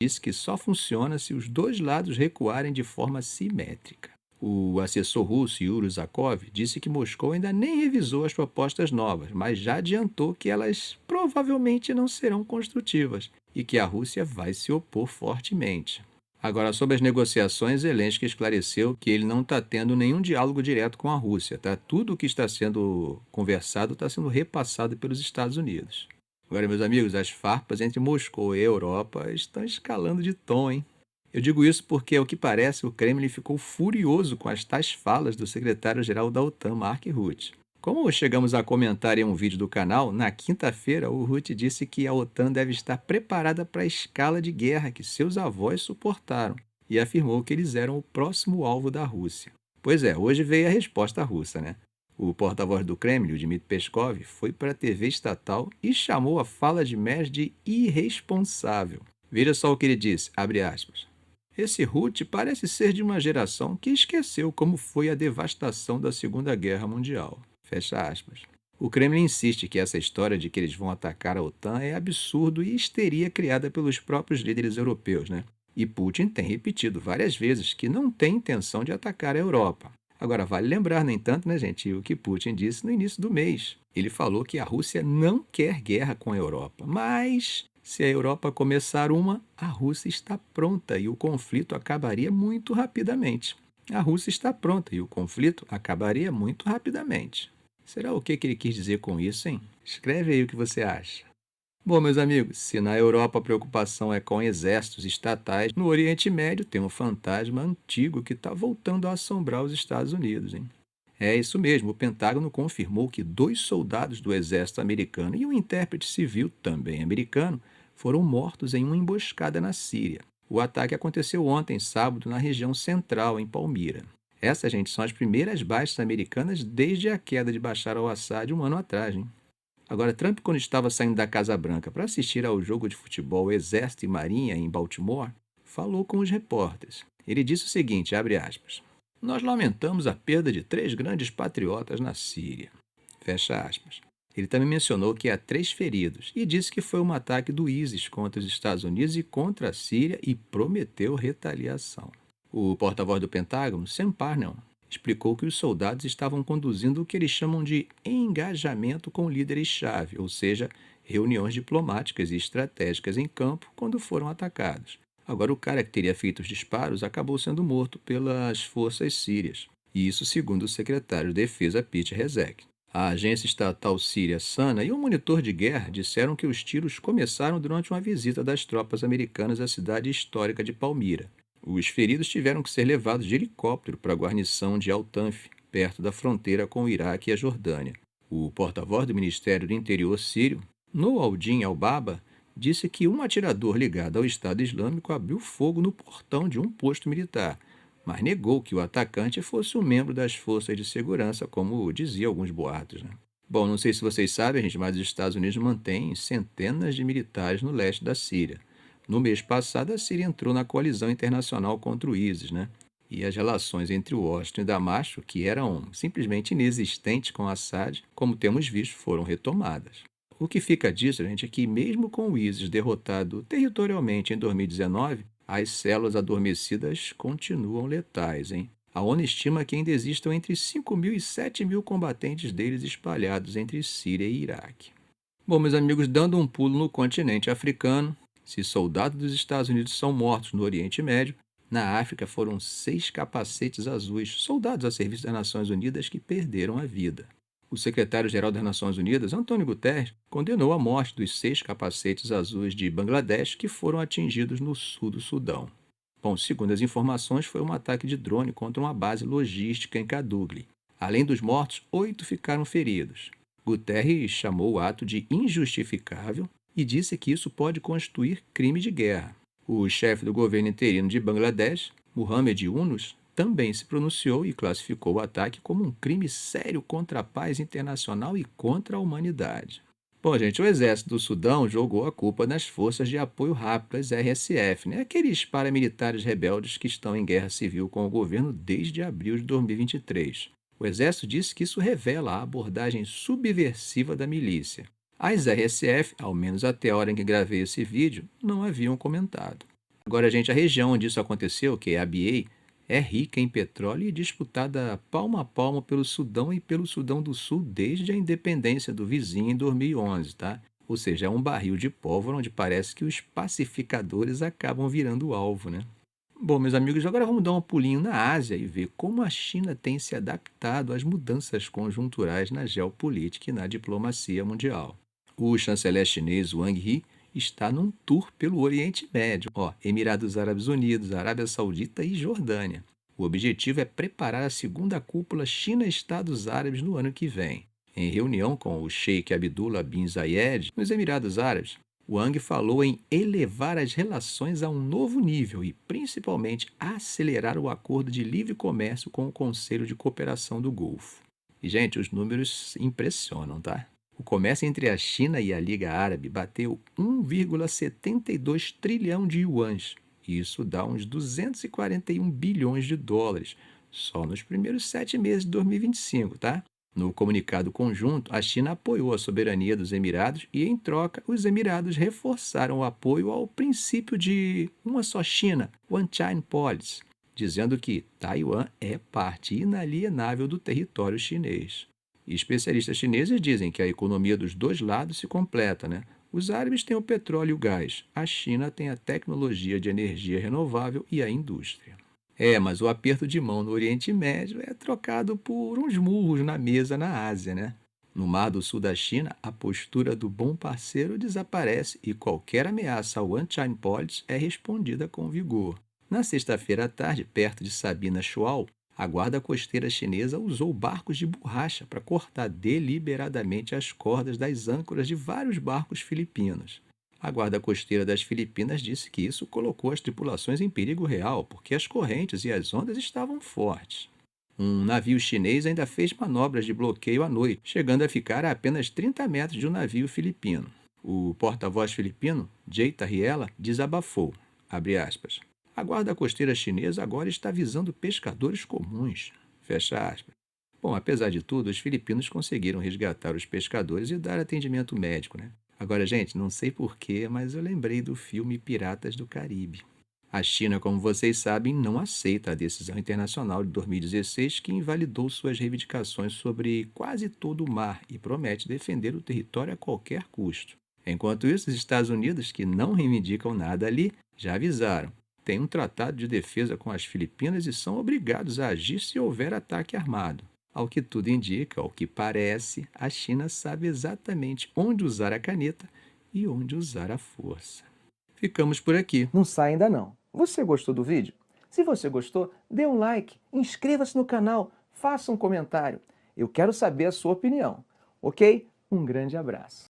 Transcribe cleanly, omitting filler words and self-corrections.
disse que só funciona se os dois lados recuarem de forma simétrica. O assessor russo Yuri Zakov disse que Moscou ainda nem revisou as propostas novas, mas já adiantou que elas provavelmente não serão construtivas e que a Rússia vai se opor fortemente. Agora, sobre as negociações, Zelensky esclareceu que ele não está tendo nenhum diálogo direto com a Rússia. Tá? Tudo o que está sendo conversado está sendo repassado pelos Estados Unidos. Agora, meus amigos, as farpas entre Moscou e a Europa estão escalando de tom, hein? Eu digo isso porque, ao que parece, o Kremlin ficou furioso com as tais falas do secretário-geral da OTAN, Mark Rutte. Como chegamos a comentar em um vídeo do canal, na quinta-feira o Rutte disse que a OTAN deve estar preparada para a escala de guerra que seus avós suportaram e afirmou que eles eram o próximo alvo da Rússia. Pois é, hoje veio a resposta russa, né? O porta-voz do Kremlin, o Dmitry Peskov, foi para a TV estatal e chamou a fala de Merz de irresponsável. Veja só o que ele disse, abre aspas. Esse Rutte parece ser de uma geração que esqueceu como foi a devastação da Segunda Guerra Mundial. Fecha aspas. O Kremlin insiste que essa história de que eles vão atacar a OTAN é absurdo e histeria criada pelos próprios líderes europeus, né? E Putin tem repetido várias vezes que não tem intenção de atacar a Europa. Agora, vale lembrar, no entanto, né, gente, o que Putin disse no início do mês. Ele falou que a Rússia não quer guerra com a Europa, mas se a Europa começar uma, a Rússia está pronta e o conflito acabaria muito rapidamente. A Rússia está pronta e o conflito acabaria muito rapidamente. Será o que ele quis dizer com isso, hein? Escreve aí o que você acha. Bom, meus amigos, se na Europa a preocupação é com exércitos estatais, no Oriente Médio tem um fantasma antigo que está voltando a assombrar os Estados Unidos, hein? É isso mesmo, o Pentágono confirmou que 2 soldados do exército americano e um intérprete civil, também americano, foram mortos em uma emboscada na Síria. O ataque aconteceu ontem, sábado, na região central, em Palmira. Essas, gente, são as primeiras baixas americanas desde a queda de Bashar al-Assad um ano atrás, hein? Agora, Trump, quando estava saindo da Casa Branca para assistir ao jogo de futebol Exército e Marinha em Baltimore, falou com os repórteres. Ele disse o seguinte, abre aspas, nós lamentamos a perda de 3 grandes patriotas na Síria. Fecha aspas. Ele também mencionou que há 3 feridos e disse que foi um ataque do ISIS contra os Estados Unidos e contra a Síria e prometeu retaliação. O porta-voz do Pentágono, Sam Parnell, explicou que os soldados estavam conduzindo o que eles chamam de engajamento com líderes-chave, ou seja, reuniões diplomáticas e estratégicas em campo quando foram atacados. Agora, o cara que teria feito os disparos acabou sendo morto pelas forças sírias. E isso segundo o secretário de Defesa Pete Hegseth. A agência estatal síria SANA e um monitor de guerra disseram que os tiros começaram durante uma visita das tropas americanas à cidade histórica de Palmira. Os feridos tiveram que ser levados de helicóptero para a guarnição de Al-Tanf, perto da fronteira com o Iraque e a Jordânia. O porta-voz do Ministério do Interior sírio, Noaldin Al-Baba, disse que um atirador ligado ao Estado Islâmico abriu fogo no portão de um posto militar, mas negou que o atacante fosse um membro das forças de segurança, como diziam alguns boatos, né? Bom, não sei se vocês sabem, gente, mas os Estados Unidos mantêm centenas de militares no leste da Síria. No mês passado, a Síria entrou na coalizão internacional contra o ISIS, né? E as relações entre Washington e Damasco, que eram simplesmente inexistentes com Assad, como temos visto, foram retomadas. O que fica disso, gente, é que mesmo com o ISIS derrotado territorialmente em 2019, as células adormecidas continuam letais, hein? A ONU estima que ainda existam entre 5.000 e 7.000 combatentes deles espalhados entre Síria e Iraque. Bom, meus amigos, dando um pulo no continente africano, se soldados dos Estados Unidos são mortos no Oriente Médio, na África foram 6 capacetes azuis, soldados a serviço das Nações Unidas que perderam a vida. O secretário-geral das Nações Unidas, Antônio Guterres, condenou a morte dos 6 capacetes azuis de Bangladesh que foram atingidos no sul do Sudão. Bom, segundo as informações, foi um ataque de drone contra uma base logística em Kadugli. Além dos mortos, 8 ficaram feridos. Guterres chamou o ato de injustificável e disse que isso pode constituir crime de guerra. O chefe do governo interino de Bangladesh, Mohamed Yunus, também se pronunciou e classificou o ataque como um crime sério contra a paz internacional e contra a humanidade. Bom, gente, o exército do Sudão jogou a culpa nas forças de apoio rápido, as RSF, né? Aqueles paramilitares rebeldes que estão em guerra civil com o governo desde abril de 2023. O exército disse que isso revela a abordagem subversiva da milícia. As RSF, ao menos até a hora em que gravei esse vídeo, não haviam comentado. Agora, gente, a região onde isso aconteceu, que é Abyei, é rica em petróleo e disputada palmo a palmo pelo Sudão e pelo Sudão do Sul desde a independência do vizinho em 2011, tá? Ou seja, é um barril de pólvora onde parece que os pacificadores acabam virando alvo, né? Bom, meus amigos, agora vamos dar um pulinho na Ásia e ver como a China tem se adaptado às mudanças conjunturais na geopolítica e na diplomacia mundial. O chanceler chinês Wang Yi está num tour pelo Oriente Médio, Emirados Árabes Unidos, Arábia Saudita e Jordânia. O objetivo é preparar a segunda cúpula China-Estados Árabes no ano que vem. Em reunião com o Sheikh Abdullah bin Zayed, nos Emirados Árabes, Wang falou em elevar as relações a um novo nível e, principalmente, acelerar o acordo de livre comércio com o Conselho de Cooperação do Golfo. E, gente, os números impressionam, tá? O comércio entre a China e a Liga Árabe bateu 1,72 trilhão de yuans. Isso dá uns 241 bilhões de dólares, só nos primeiros 7 meses de 2025, tá? No comunicado conjunto, a China apoiou a soberania dos Emirados e, em troca, os Emirados reforçaram o apoio ao princípio de uma só China, One China Policy, dizendo que Taiwan é parte inalienável do território chinês. E especialistas chineses dizem que a economia dos dois lados se completa, né? Os árabes têm o petróleo e o gás, a China tem a tecnologia de energia renovável e a indústria. Mas o aperto de mão no Oriente Médio é trocado por uns murros na mesa na Ásia, né? No Mar do Sul da China, a postura do bom parceiro desaparece e qualquer ameaça ao One-China Policy é respondida com vigor. Na sexta-feira à tarde, perto de Sabina Shoal, a guarda costeira chinesa usou barcos de borracha para cortar deliberadamente as cordas das âncoras de vários barcos filipinos. A guarda costeira das Filipinas disse que isso colocou as tripulações em perigo real, porque as correntes e as ondas estavam fortes. Um navio chinês ainda fez manobras de bloqueio à noite, chegando a ficar a apenas 30 metros de um navio filipino. O porta-voz filipino, Jay Tarriela, desabafou, abre aspas, a guarda costeira chinesa agora está visando pescadores comuns, fecha aspas. Bom, apesar de tudo, os filipinos conseguiram resgatar os pescadores e dar atendimento médico, né? Agora, gente, não sei porquê, mas eu lembrei do filme Piratas do Caribe. A China, como vocês sabem, não aceita a decisão internacional de 2016 que invalidou suas reivindicações sobre quase todo o mar e promete defender o território a qualquer custo. Enquanto isso, os Estados Unidos, que não reivindicam nada ali, já avisaram. Têm um tratado de defesa com as Filipinas e são obrigados a agir se houver ataque armado. Ao que tudo indica, ao que parece, a China sabe exatamente onde usar a caneta e onde usar a força. Ficamos por aqui. Não sai ainda não. Você gostou do vídeo? Se você gostou, dê um like, inscreva-se no canal, faça um comentário. Eu quero saber a sua opinião, ok? Um grande abraço.